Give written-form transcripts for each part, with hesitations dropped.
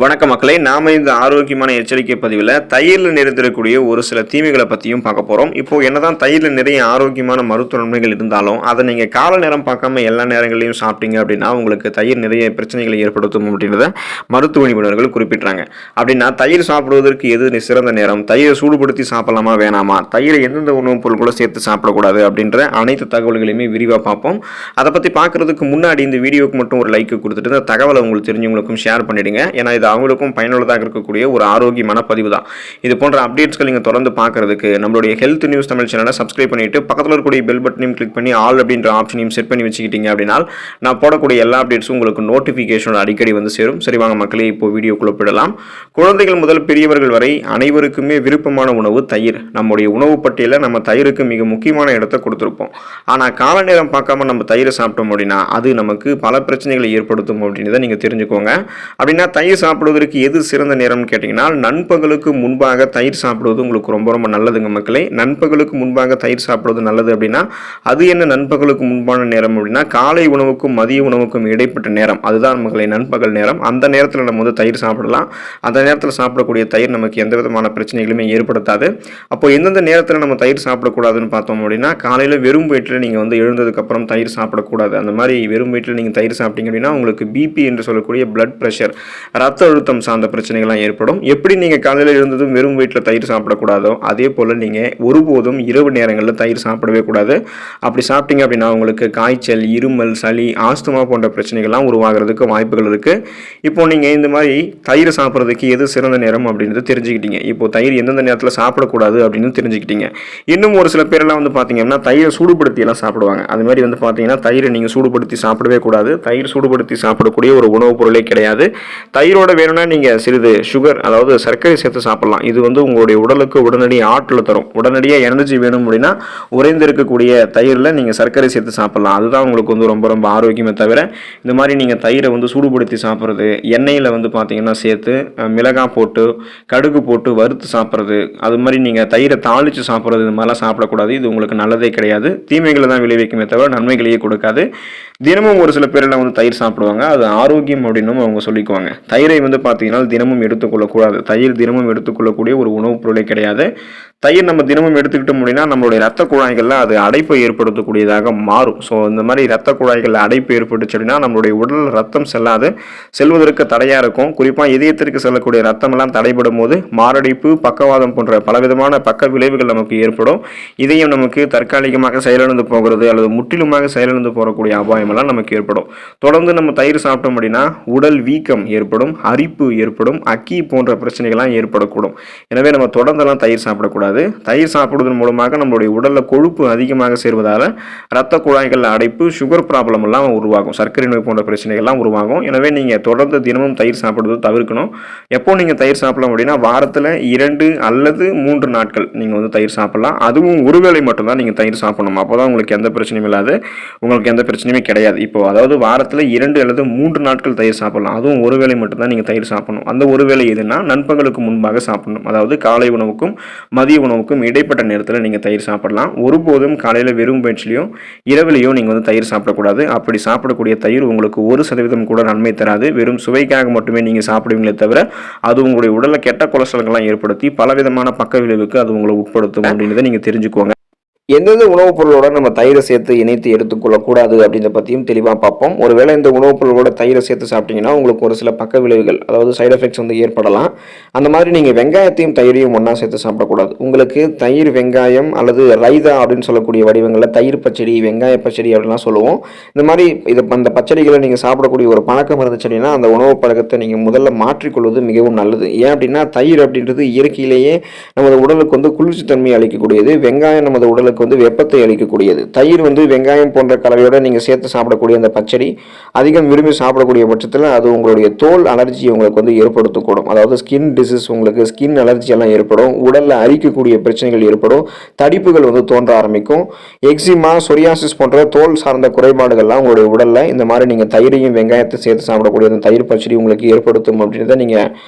வணக்க மக்களே, நாம இந்த ஆரோக்கியமான எச்சரிக்கை பதிவில் தயிரில் நிறைந்திருக்கக்கூடிய ஒரு சில தீமைகளை பற்றியும் பார்க்க போகிறோம். இப்போ என்னதான் தயிரில் நிறைய ஆரோக்கியமான மருத்துவ நன்மைகள் இருந்தாலும் அதை நீங்கள் கால நேரம் பார்க்காம எல்லா நேரங்களையும் சாப்பிட்டீங்க அப்படின்னா உங்களுக்கு தயிர் நிறைய பிரச்சனைகளை ஏற்படுத்தும் அப்படின்றத மருத்துவ நிபுணர்கள் குறிப்பிட்றாங்க. அப்படின்னா தயிர் சாப்பிடுவதற்கு எது சிறந்த நேரம், தயிரை சூடுபடுத்தி சாப்பிடலாமா வேணாமா, தயிரை எந்தெந்த உணவுப் பொருட்களோ சேர்த்து சாப்பிடக்கூடாது அப்படின்ற அனைத்து தகவல்களையுமே விரிவாக பார்ப்போம். அதை பற்றி பார்க்கறதுக்கு முன்னாடி இந்த வீடியோக்கு மட்டும் ஒரு லைக் கொடுத்துட்டு இந்த தகவலை உங்களுக்கு தெரிஞ்சவங்களுக்கும் ஷேர் பண்ணிடுங்க. ஏன்னா இது அவங்களுக்கும் பயனுள்ளதாக இருக்கக்கூடிய ஒரு ஆரோக்கியமான பதிவு தான். இது போன்ற அப்டேட்ஸ்கள் நீங்கள் தொடர்ந்து பார்க்கறதுக்கு நம்மளுடைய ஹெல்த் நியூஸ் தமிழ் சேனலை சப்ஸ்கிரைப் பண்ணிட்டு பக்கத்தில் இருக்கக்கூடிய பெல் பட்டனையும் கிளிக் பண்ணி ஆல் அப்படின்ற ஆப்ஷனையும் செட் பண்ணி வச்சுக்கிட்டீங்க அப்படின்னா நான் போடக்கூடிய எல்லா அப்டேட்ஸும் உங்களுக்கு நோட்டிஃபிகேஷன் அடிக்கடி வந்து சேரும். சரி வாங்க மக்களே, இப்போ வீடியோக்குள்ள போயிடலாம். குழந்தைகள் முதல் பெரியவர்கள் வரை அனைவருக்குமே விருப்பமான உணவு தயிர். நம்முடைய உணவு பட்டியலில் நம்ம தயிருக்கு மிக முக்கியமான இடத்தை கொடுத்துருப்போம். ஆனால் கால நேரம் பார்க்காம நம்ம தயிரை சாப்பிட்டோம் அப்படின்னா அது நமக்கு பல பிரச்சனைகளை ஏற்படுத்தும் அப்படின்றத நீங்கள் தெரிஞ்சுக்கோங்க. அப்படின்னா தயிர் சாப்பிடுவதற்கு எது சிறந்த நேரம்னு கேட்டிங்கன்னா நண்பகலுக்கு முன்பாக தயிர் சாப்பிடுவது உங்களுக்கு ரொம்ப ரொம்ப நல்லதுங்க மக்களே. நண்பகலுக்கு முன்பாக தயிர் சாப்பிடுவது நல்லது அப்படின்னா அது என்ன நண்பகலுக்கு முன்பான நேரம் அப்படின்னா காலை உணவுக்கும் மதிய உணவுக்கும் இடைப்பட்ட நேரம், அதுதான் மக்களை நண்பகல் நேரம். அந்த நேரத்தில் நம்ம வந்து தயிர் சாப்பிடலாம். அந்த நேரத்தில் சாப்பிடக்கூடிய தயிர் நமக்கு எந்த விதமான பிரச்சனைகளுமே ஏற்படுத்தாது. அப்போ எந்தெந்த நேரத்தில் நம்ம தயிர் சாப்பிடக்கூடாதுன்னு பார்த்தோம் அப்படின்னா காலையில் வெறும் வயிற்றில் நீங்கள் வந்து எழுந்ததுக்கப்புறம் தயிர் சாப்பிடக்கூடாது. அந்த மாதிரி வெறும் வயிற்றில் நீங்கள் தயிர் சாப்பிட்டீங்க அப்படின்னா உங்களுக்கு பிபி என்று சொல்லக்கூடிய பிளட் ப்ரெஷர், ரத்த அழுத்தம் சார்ந்த பிரச்சனைகள்லாம் ஏற்படும். எப்படி நீங்கள் காலையில் எழுந்ததும் வெறும் வயிற்றில் தயிர் சாப்பிடக்கூடாதோ அதே போல் நீங்கள் ஒருபோதும் இரவு நேரங்களில் தயிர் சாப்பிடவே கூடாது. அப்படி சாப்பிட்டீங்க அப்படின்னா உங்களுக்கு காய்ச்சல், இருமல், சளி, ஆஸ்துமா போன்ற பிரச்சனைகள்லாம் உருவாகிறதுக்கு வாய்ப்புகள் இருக்குது. இப்போ நீங்கள் இந்த மாதிரி தயிர் சாப்பிட்றதுக்கு எது சிறந்த நேரம் அப்படின்றது தெரிஞ்சுக்கிட்டீங்க. இப்போ தயிர் எந்தெந்த நேரத்தில் சாப்பிடக்கூடாது அப்படின்னு தெரிஞ்சுக்கிட்டீங்க. இன்னும் ஒரு சில பேரெல்லாம் வந்து பார்த்தீங்கன்னா தயிரை சூடுபடுத்தியெல்லாம் சாப்பிடுவாங்க. அது மாதிரி வந்து பார்த்தீங்கன்னா தயிரை நீங்கள் சூடுபடுத்தி சாப்பிடவே கூடாது. தயிர் சூடுபடுத்தி சாப்பிடக்கூடிய ஒரு உணவுப் பொருளே கிடையாது. தயிரோட வேணும்னா நீங்கள் சிறிது சுகர், அதாவது சர்க்கரை சேர்த்து சாப்பிடலாம். இது வந்து உங்களுடைய உடலுக்கு உடனடி ஆற்றல் தரும். உடனடியாக எனர்ஜி வேணும் அப்படின்னா உறைந்திருக்கக்கூடிய தயிரில் நீங்கள் சர்க்கரை சேர்த்து சாப்பிடலாம். அதுதான் உங்களுக்கு வந்து ரொம்ப ரொம்ப ஆரோக்கியமே தவிர இந்த மாதிரி நீங்கள் தயிரை வந்து சூடுபடுத்தி சாப்பிட்றது, எண்ணெயில் வந்து பார்த்தீங்கன்னா சேர்த்து மிளகாய் போட்டு கடுகு போட்டு வறுத்து சாப்பிட்றது, அது மாதிரி நீங்கள் தயிரை தாளித்து சாப்பிட்றது, இது மாதிரிலாம் சாப்பிடக்கூடாது. இது உங்களுக்கு நல்லதே கிடையாது. தீமைகளை தான் விளைவிக்குமே தவிர நன்மைகளையே கொடுக்காது. தினமும் ஒரு சில பேரெல்லாம் வந்து தயிர் சாப்பிடுவாங்க. அது ஆரோக்கியம் அப்படின்னு அவங்க சொல்லிக்குவாங்க. தயிரை வந்து பார்த்தீங்கன்னா தினமும் எடுத்துக்கொள்ளக்கூடாது. தயிர் தினமும் எடுத்துக்கொள்ளக்கூடிய ஒரு உணவுப் பொருளே கிடையாது. தயிர் நம்ம தினமும் எடுத்துக்கிட்டோம் அப்படின்னா நம்மளுடைய ரத்த குழாய்களில் அது அடைப்பை ஏற்படுத்தக்கூடியதாக மாறும். ஸோ இந்த மாதிரி ரத்த குழாய்களில் அடைப்பு ஏற்பட்டுச்சு அப்படின்னா நம்மளுடைய உடல் ரத்தம் செல்வதற்கு தடையாக இருக்கும். குறிப்பாக இதயத்திற்கு செல்லக்கூடிய ரத்தமெல்லாம் தடைபடும் போது மாரடைப்பு, பக்கவாதம் போன்ற பலவிதமான பக்க விளைவுகள் நமக்கு ஏற்படும். இதயம் நமக்கு தற்காலிகமாக செயலிழந்து போகிறது அல்லது முற்றிலுமாக செயலிழந்து போகக்கூடிய அபாயமெல்லாம் நமக்கு ஏற்படும். தொடர்ந்து நம்ம தயிர் சாப்பிட்டோம் அப்படின்னா உடல் வீக்கம் ஏற்படும், அரிப்பு ஏற்படும், அக்கி போன்ற பிரச்சனைகள்லாம் ஏற்படக்கூடும். எனவே நம்ம தொடர்ந்தெல்லாம் தயிர் சாப்பிடக்கூடாது. தயிர் சாப்பிடுவதன் மூலமாக நம்மளுடைய உடலில் கொழுப்பு அதிகமாக சேர்வதால் ரத்த குழாய்கள் அடைப்பு, சுகர் ப்ராப்ளம் எல்லாம் உருவாகும், சர்க்கரை நோய் போன்ற பிரச்சனைகள்லாம் உருவாகும். எனவே நீங்கள் தொடர்ந்து தினமும் தயிர் சாப்பிடுவது தவிர்க்கணும். எப்போ நீங்கள் தயிர் சாப்பிடலாம் அப்படின்னா வாரத்தில் 2 அல்லது 3 நாட்கள் நீங்கள் வந்து தயிர் சாப்பிடலாம். அதுவும் ஒருவேளை மட்டும்தான் நீங்கள் தயிர் சாப்பிடணும். அப்போ தான் உங்களுக்கு எந்த பிரச்சனையும் இல்லாது, உங்களுக்கு எந்த பிரச்சனையுமே கிடையாது. இப்போ அதாவது வாரத்தில் 2 அல்லது 3 நாட்கள் தயிர் சாப்பிடலாம். அதுவும் ஒருவேளை மட்டும்தான் நீங்கள் தயிர் சாப்பிடணும். அந்த ஒருவேளை எதுனா நண்பகலுக்கு முன்பாக சாப்பிடணும். அதாவது காலை உணவுக்கும் மதிய உணவுக்கும் இடைப்பட்ட நேரத்தில் நீங்கள் தயிர் சாப்பிடலாம். ஒருபோதும் காலையில் வெறும் வயிற்றிலையும் இரவிலையும் நீங்கள் வந்து தயிர் சாப்பிடக்கூடாது. அப்படி சாப்பிடக்கூடிய தயிர் உங்களுக்கு 1% கூட நன்மை தராது. வெறும் சுவைக்காக மட்டுமே நீங்கள் சாப்பிடுவீங்களே தவிர அது உங்களுடைய உடலில் கெட்ட கொலஸ்ட்ரால்கள்லாம் ஏற்படுத்தி பலவிதமான பக்க விளைவுக்கு அது உங்களை உட்படுத்தும் அப்படின்றத நீங்கள் தெரிஞ்சுக்கோங்க. எந்தெந்த உணவுப் பொருளோட நம்ம தயிரை சேர்த்து இணைத்து எடுத்துக்கொள்ளக்கூடாது அப்படின்றத பற்றியும் தெளிவாக பார்ப்போம். ஒருவேளை இந்த உணவுப் பொருளோட தயிரை சேர்த்து சாப்பிட்டீங்கன்னா உங்களுக்கு ஒரு சில பக்க விளைவுகள், அதாவது சைடு எஃபெக்ட்ஸ் வந்து ஏற்படலாம். அந்த மாதிரி நீங்கள் வெங்காயத்தையும் தயிரையும் ஒன்றா சேர்த்து சாப்பிடக்கூடாது. உங்களுக்கு தயிர், வெங்காயம் அல்லது ரைதா அப்படின்னு சொல்லக்கூடிய வடிவங்களில் தயிர் பச்சடி, வெங்காய பச்சடி அப்படின்லாம் சொல்லுவோம். இந்த மாதிரி அந்த பச்சடிகளை நீங்கள் சாப்பிடக்கூடிய ஒரு பழக்கம் இருந்துச்சு அப்படின்னா அந்த உணவு பழக்கத்தை நீங்கள் முதல்ல மாற்றிக்கொள்வது மிகவும் நல்லது. ஏன் அப்படின்னா தயிர் அப்படின்றது இயற்கையிலேயே நமது உடலுக்கு வந்து குளிர்ச்சி தன்மையை அளிக்கக்கூடியது. வெங்காயம் நமது உடலுக்கு வந்து வெப்பத்தை அளிக்கக்கூடியது. தயிர் வந்து வெங்காயம் போன்ற கலவையோட நீங்க சேர்த்து சாப்பிடக்கூடிய அந்த பச்சடி அதிகம் விரும்பி சாப்பிடக்கூடிய பட்சத்தில் அது உங்களுடைய தோல் அலர்ஜி உங்களுக்கு வந்து ஏற்படுத்தக்கூடும். அதாவது ஸ்கின் டிசீஸ், உங்களுக்கு ஸ்கின் அலர்ஜி எல்லாம் ஏற்படும், உடல்ல அரிக்கக்கூடிய பிரச்சனைகள் ஏற்படும், தடிப்புகள் வந்து தோன்ற ஆரம்பிக்கும், எக்ஸிமா, சொரியாசிஸ் போன்ற தோல் சார்ந்த குறைபாடுகள்லாம் உங்களுடைய உடல்ல இந்த மாதிரி நீங்க தயிரையும் வெங்காயத்தை சேர்த்து சாப்பிடக்கூடிய அந்த தயிர் பச்சடி உங்களுக்கு ஏற்படுத்தும் அப்படின்றத நீங்க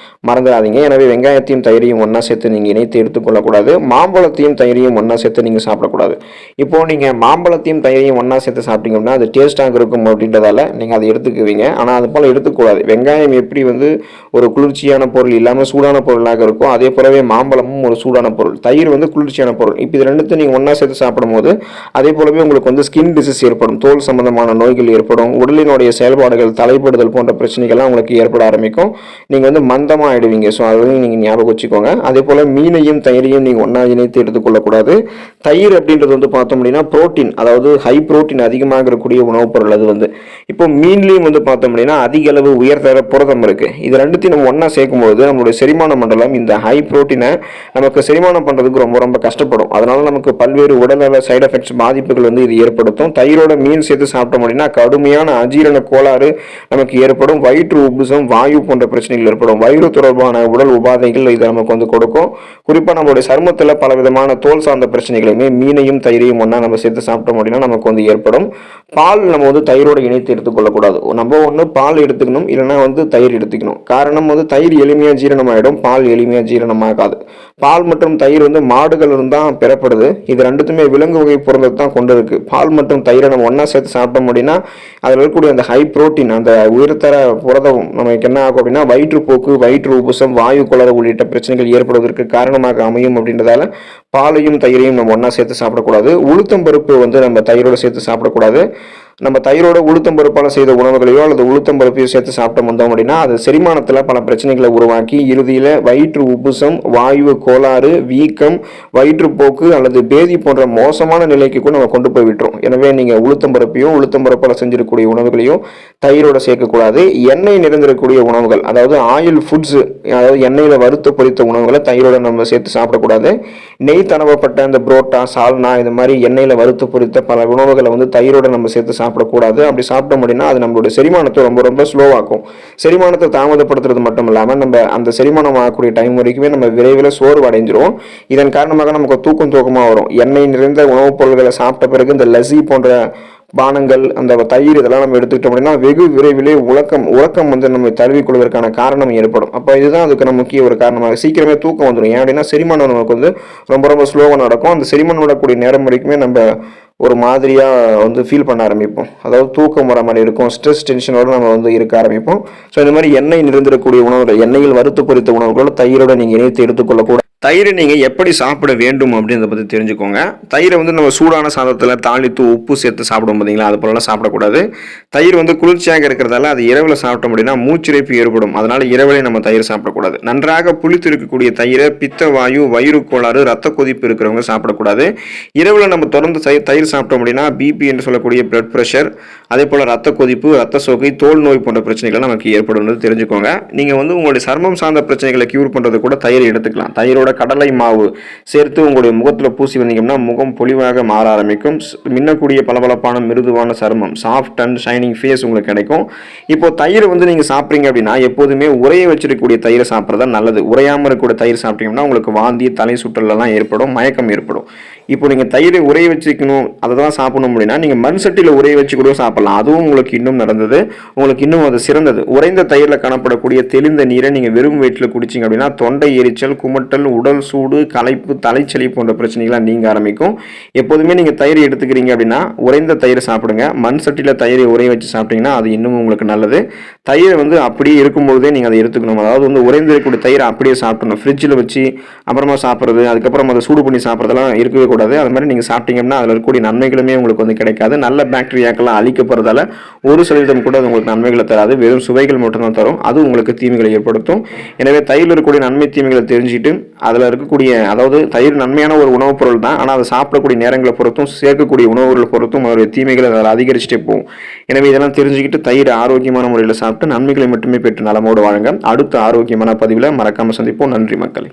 மறந்துடாதீங்க. எனவே வெங்காயத்தையும் தயிரையும் ஒன்னா சேர்த்து நீங்க இணைத்து எடுத்துக்கொள்ளக்கூடாது. மாம்பழத்தையும் தயிரையும் ஒன்னா சேர்த்து நீங்க சாப்பிடக்கூடாது. சாப்பிடக்கூடாது. இப்போது நீங்கள் மாம்பழத்தையும் தயிரையும் ஒன்றா சேர்த்து சாப்பிட்டீங்க அப்படின்னா அது டேஸ்ட்டாக இருக்கும் அப்படின்றதால நீங்கள் அதை எடுத்துக்குவீங்க. ஆனால் அது போல் எடுத்துக்கூடாது. வெங்காயம் எப்படி வந்து ஒரு குளிர்ச்சியான பொருள் இல்லாமல் சூடான பொருளாக இருக்கும், அதே போலவே மாம்பழமும் ஒரு சூடான பொருள், தயிர் வந்து குளிர்ச்சியான பொருள். இப்போ இது ரெண்டுத்தையும் நீங்கள் ஒன்றா சேர்த்து சாப்பிடும்போது அதே போலவே உங்களுக்கு வந்து ஸ்கின் டிசீஸ் ஏற்படும், தோல் சம்பந்தமான நோய்கள் ஏற்படும், உடலினுடைய செயல்பாடுகள் தலைப்படுதல் போன்ற பிரச்சனைகள்லாம் உங்களுக்கு ஏற்பட ஆரம்பிக்கும். நீங்கள் வந்து மந்தமாக ஆயிடுவீங்க. ஸோ அதையும் நீங்கள் ஞாபகம் வச்சுக்கோங்க. அதே போல் மீனையும் தயிரையும் நீங்கள் ஒன்றா இணைத்து எடுத்துக்கொள்ளக்கூடாது. தயிர் அப்படின்றது வந்து பார்த்தோம் அப்படின்னா புரோட்டீன், அதாவது ஹை புரோட்டீன் அதிகமாக இருக்கக்கூடிய உணவுப் பொருள். அது வந்து இப்போ மீன்லையும் வந்து பார்த்தோம் அப்படின்னா அதிக அளவு உயர்தர புரதம் இருக்குது. இது ரெண்டுத்தையும் நம்ம ஒன்றா சேர்க்கும்போது நம்மளுடைய செரிமான மண்டலம் இந்த ஹை புரோட்டீனை நமக்கு செரிமானம் பண்ணுறதுக்கு ரொம்ப ரொம்ப கஷ்டப்படும். அதனால நமக்கு பல்வேறு உடல்நல சைடு எஃபெக்ட்ஸ் பாதிப்புகள் வந்து இது ஏற்படுத்தும். தயிரோட மீன் சேர்த்து சாப்பிட்டோம் அப்படின்னா கடுமையான அஜீரண கோளாறு நமக்கு ஏற்படும், வயிற்று உப்புசம், வாயு போன்ற பிரச்சனைகள் ஏற்படும், வயிறு தொடர்பான உடல் உபாதைகள் இது நமக்கு வந்து கொடுக்கும். குறிப்பாக நம்மளுடைய சருமத்தில் பல விதமான தோல் சார்ந்த பிரச்சனைகளையுமே மீனையும் தயிரையும் ஒன்றா நம்ம சேர்த்து சாப்பிட்டோம் அப்படின்னா நமக்கு வந்து ஏற்படும். பால் நம்ம வந்து தயிரோடு இணைத்து எடுத்துக்கொள்ளக்கூடாது. நம்ம ஒன்று பால் எடுத்துக்கணும், இல்லைன்னா வந்து தயிர் எடுத்துக்கணும். காரணம் வந்து தயிர் எளிமையாக ஜீரணமாயிடும், பால் எளிமையாக ஜீரணமாகாது. பால் மற்றும் தயிர் வந்து மாடுகள் இருந்தால் பெறப்படுது. இது ரெண்டுத்துமே விலங்கு வகை பொருளை தான் கொண்டு இருக்கு. பால் மற்றும் தயிரை நம்ம ஒன்றா சேர்த்து சாப்பிட்டோம் அப்படின்னா அதில் இருக்கக்கூடிய அந்த ஹை புரோட்டீன் அந்த உயர்தர புரதம் நமக்கு என்ன ஆகும் அப்படின்னா வயிற்றுப்போக்கு, வயிற்று உப்புசம், வாயு குளறு உள்ளிட்ட பிரச்சனைகள் ஏற்படுவதற்கு காரணமாக அமையும். அப்படின்றதால பாலையும் தயிரையும் நம்ம ஒன்றா சேர்த்து சாப்பிடக்கூடாது. உளுத்தம் பருப்பு வந்து நம்ம தயிரோடு சேர்த்து சாப்பிடக்கூடாது. நம்ம தயிரோட உளுத்தம் பருப்பால் செய்த உணவுகளையோ அல்லது உளுத்தம் பருப்பையோ சேர்த்து சாப்பிட்டு வந்தோம் அப்படின்னா அது செரிமானத்தில் பல பிரச்சனைகளை உருவாக்கி இறுதியில் வயிற்று உப்புசம், வாயு கோளாறு, வீக்கம், வயிற்றுப்போக்கு அல்லது பேதி போன்ற மோசமான நிலைக்கு கூட நம்ம கொண்டு போய் விட்டுரும். எனவே நீங்கள் உளுத்தம் பருப்பையும் உளுத்தம் பருப்பால் செஞ்சிருக்கக்கூடிய உணவுகளையும் தயிரோட சேர்க்கக்கூடாது. எண்ணெய் நிறைந்திருக்கக்கூடிய உணவுகள், அதாவது ஆயில் ஃபுட்ஸ், அதாவது எண்ணெயில் வறுத்து பொரித்த உணவுகளை தயிரோட நம்ம சேர்த்து சாப்பிடக்கூடாது. நெய் தடவப்பட்ட இந்த புரோட்டா, சால்னா இது மாதிரி எண்ணெயில் வறுத்து பொரித்த பல உணவுகளை வந்து தயிரோட நம்ம சேர்த்து சாப்பிடக்கூடாது. அப்படி சாப்பிட்டோம் அப்படின்னா அது நம்மளுடைய செரிமானத்தை ரொம்ப ரொம்ப ஸ்லோவாக்கும். செரிமானத்தை தாமதப்படுத்துறது மட்டும் இல்லாமல் நம்ம அந்த செரிமானம் ஆகக்கூடிய டைம் வரைக்குமே நம்ம விரைவில் சோர்வு அடைஞ்சிரும். இதன் காரணமாக நமக்கு தூக்கமாக வரும். எண்ணெய் நிறைந்த உணவுப் பொருட்களை சாப்பிட்ட பிறகு இந்த லஸ்ஸி போன்ற பானங்கள், அந்த தயிர் இதெல்லாம் நம்ம எடுத்துக்கிட்டோம் அப்படின்னா வெகு விரைவிலே உறக்கம் வந்து நம்ம தழுவிக்கொள்வதற்கான காரணம் ஏற்படும். அப்போ இதுதான் அதுக்கான முக்கிய ஒரு காரணமாக சீக்கிரமே தூக்கம் வந்துடும். ஏன் அப்படின்னா செரிமானம் நமக்கு வந்து ரொம்ப ரொம்ப ஸ்லோவாக நடக்கும். அந்த செரிமானம் நடக்கக்கூடிய நேரம் வரைக்குமே நம்ம ஒரு மாதிரியாக வந்து ஃபீல் பண்ண ஆரம்பிப்போம். அதாவது தூக்கம் வர மாதிரி இருக்கும், ஸ்ட்ரெஸ் டென்ஷனோடு நம்ம வந்து இருக்க ஆரம்பிப்போம். ஸோ இந்த மாதிரி எண்ணெய் நிறைந்திருக்கக்கூடிய உணவுகள், எண்ணெயில் வறுத்து பொரித்த உணவுகளோட தயிரோட நீங்கள் இணைத்து எடுத்துக்கொள்ளக்கூடாது. தயிரை நீங்கள் எப்படி சாப்பிட வேண்டும் அப்படின்றத பற்றி தெரிஞ்சுக்கோங்க. தயிரை வந்து நம்ம சூடான சாதத்தில் தாளித்து உப்பு சேர்த்து சாப்பிடும் பார்த்தீங்களா, அது போலலாம் சாப்பிடக்கூடாது. தயிர் வந்து குளிர்ச்சியாக இருக்கிறதால அது இரவில் சாப்பிட்டோம் அப்படின்னா மூச்சிறைப்பு ஏற்படும். அதனால் இரவிலே நம்ம தயிர் சாப்பிடக்கூடாது. நன்றாக புளித்து இருக்கக்கூடிய தயிரை பித்த வாயு, வயிறு கோளாறு, ரத்த கொதிப்பு இருக்கிறவங்க சாப்பிடக்கூடாது. இரவில் நம்ம தொடர்ந்து தயிர் சாப்பிட்டோம் அப்படின்னா பிபி என்று சொல்லக்கூடிய பிளட் ப்ரெஷர், அதே போல் ரத்த கொதிப்பு, ரத்த சோகை, தோல் நோய் போன்ற பிரச்சனைகள் நமக்கு ஏற்படும் தெரிஞ்சுக்கோங்க. நீங்கள் வந்து உங்களுடைய சர்மம் சார்ந்த பிரச்சனைகளை கியூர் பண்ணுறது கூட தயிர் எடுத்துக்கலாம். தயிரோட கடலை மாவு சேர்த்து உங்களுடைய முகத்தில் பூசி வந்தீங்கன்னா முகம் பொலிவாக மாற ஆரம்பிக்கும். மின்னக்கூடிய பளபளப்பான மிருதுவான சருமம், சாஃப்ட் அண்ட் ஷைனிங் ஃபேஸ் உங்களுக்கு கிடைக்கும். இப்போ தயிர் வந்து நீங்கள் சாப்பிட்றீங்க அப்படின்னா எப்போதுமே உரைய வச்சிருக்கக்கூடிய தயிரை சாப்பிட்றதா நல்லது. உரையாமல் இருக்கக்கூடிய தயிர் சாப்பிட்டீங்கன்னா உங்களுக்கு வாந்தி, தலை சுற்றலாம் ஏற்படும், மயக்கம் ஏற்படும். இப்போ நீங்கள் தயிரை உரைய வச்சுக்கணும், அதை தான் சாப்பிடணும் அப்படின்னா நீங்கள் மண் சட்டியில் உரைய வச்சு கூட சாப்பிடலாம். அதுவும் உங்களுக்கு இன்னும் நடந்தது, உங்களுக்கு இன்னும் அது சிறந்தது. உறைந்த தயிரில் காணப்படக்கூடிய தெளிந்த நீரை நீங்கள் வெறும் வயிற்றில் குடிச்சிங்க அப்படின்னா தொண்டை எரிச்சல், குமட்டல், உடல் சூடு, களைப்பு, தலைச்சளி போன்ற பிரச்சனைகள்லாம் நீங்க ஆரம்பிக்கும். எப்போதுமே நீங்கள் தயிர் எடுத்துக்கிறீங்க அப்படின்னா உறைந்த தயிரை சாப்பிடுங்க. மண் சட்டியில் தயிரை உரைய வச்சு சாப்பிட்டீங்கன்னா அது இன்னும் உங்களுக்கு நல்லது. தயிரை வந்து அப்படியே இருக்கும்போதே நீங்கள் அதை எடுத்துக்கணும். அதாவது வந்து உறைந்து இருக்கக்கூடிய தயிரை அப்படியே சாப்பிடணும். ஃப்ரிட்ஜில் வச்சு அப்புறமா சாப்பிட்றது, அதுக்கப்புறம் அதை சூடு பண்ணி சாப்பிட்றதெல்லாம் இருக்கவே கூடாது. அது மாதிரி நீங்கள் சாப்பிட்டீங்கன்னா அதில் இருக்கக்கூடிய நன்மைகளுமே உங்களுக்கு வந்து கிடைக்காது. நல்ல பாக்டீரியாக்கெல்லாம் அழிக்கப்படுறதால 1% கூட அது உங்களுக்கு நன்மைகளை தராது. வெறும் சுவைகள் மட்டும்தான் தரும். அது உங்களுக்கு தீமைகளை ஏற்படுத்தும். எனவே தயிரில் இருக்கக்கூடிய நன்மை தீமைகளை தெரிஞ்சுட்டு அதில் இருக்கக்கூடிய, அதாவது தயிர் நன்மையான ஒரு உணவுப் பொருள் தான், ஆனால் அதை சாப்பிடக்கூடிய நேரங்களை பொறுத்தும் சேர்க்கக்கூடிய உணவுகளை பொறுத்தும் அதோடைய தீமைகளை அதில் அதிகரிச்சுட்டே போகும். எனவே இதெல்லாம் தெரிஞ்சுக்கிட்டு தயிர் ஆரோக்கியமான முறையில் சாப்பிட்டு நன்மைகளை மட்டுமே பெற்று நலமோடு வாழுங்க. அடுத்த ஆரோக்கியமான பதிவில் மறக்காமல் சந்திப்போம். நன்றி மக்களே.